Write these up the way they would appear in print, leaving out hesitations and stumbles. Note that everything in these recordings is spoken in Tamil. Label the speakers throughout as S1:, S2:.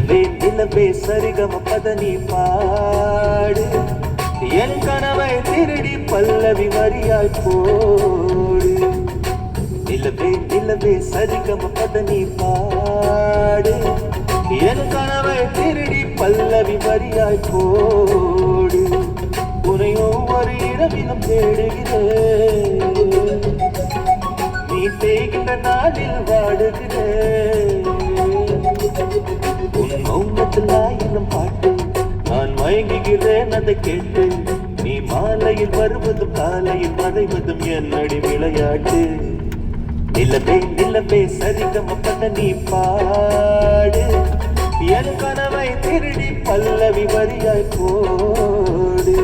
S1: நிலவே நிலவே சரிகம பதனி பாடு என் கனவை திருடி பல்லவி வரியாய் போடு நிலவே நிலவே சரிகம பதனி பாடு என் கனவை திருடி பல்லவி வரியாய் போடு உன்னை ஒவ்வொரு இரவிலும் தேடுகிறேன் நீ தேய்கின்ற நாளில் வாடுகிறேன் உன் மௌனத்தில் ஆயிரம் பாட்டு நான் மயங்குகிறேன் அதை கேட்டு நீ மாலையில் வருவதும் காலையில் மறைவதும் என்னடி விளையாட்டு நிலவே நிலவே சரிகம பதனி பாடு என் கனவை திருடி பல்லவி வரியாய் போடு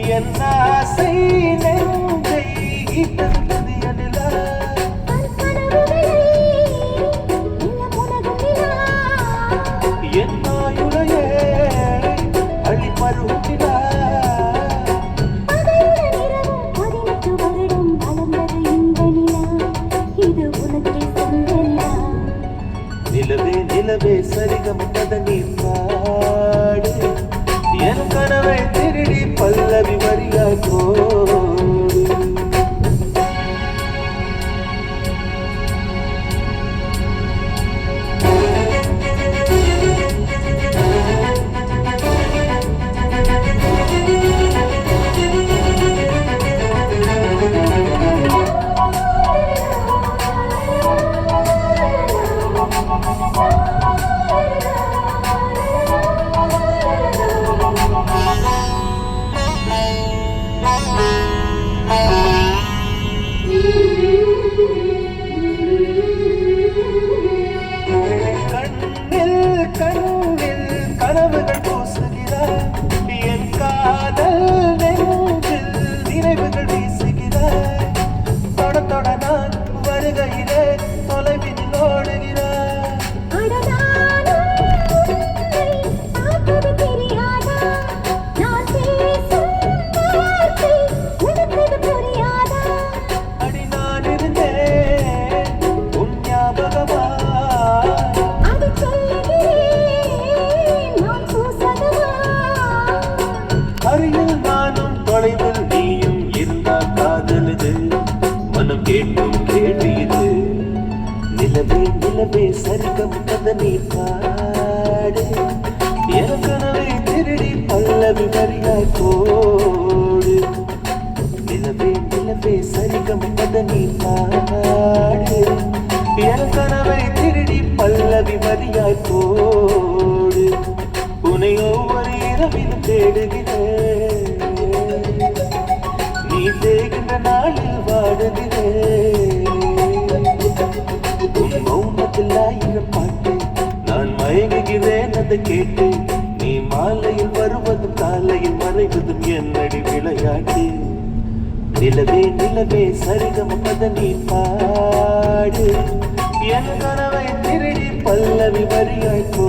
S1: என் ஆசை நெஞ்சை ஈட்டது எனில என் மாயுடையே அழிப்பருத்தினா நிலவே நிலவே சரிகம பதனி பாடு என் கனவை திருடி பல்லவி வரியாய் போடு கண்ணில் கனவுகள் பூசுகிறார் என் காதல் நெஞ்சில் நினைவுகள் வீசுகிறார் தொட தொட நான் வருகையிலே தொலைவில் ஓடுகிறார் அடி நான் இருந்தேன் உன் ஞாபகமா அருகில் நானும் தொலைவில் நீயும் இருந்தால் காதலுது மனம் கேட்டும் கேள்வி இது நிலவே நிலவே சரிகம பதனி பாடு என் கனவை திருடி பல்லவி வரியாய் போடு நிலவே நிலவே சரிகம பதனி பாடு என் கனவை திருடி பல்லவி வரியாய் போடு உன்னை ஒவ்வொரு இரவிலும் தேடுகிறேன் நீ தேய்கின்ற நாளில் வாடுகிறேன் உன் மௌனத்தில் ஆயிரம் பாட்டு நான் மயங்குகிறேன் அதை கேட்டு நீ மாலையில் வருவதும் காலையில் மறைவதும் என்னடி விளையாட்டு நிலவே நிலவே சரிகம பதனி பாடு என் கனவை திருடி பல்லவி வரியாய் போ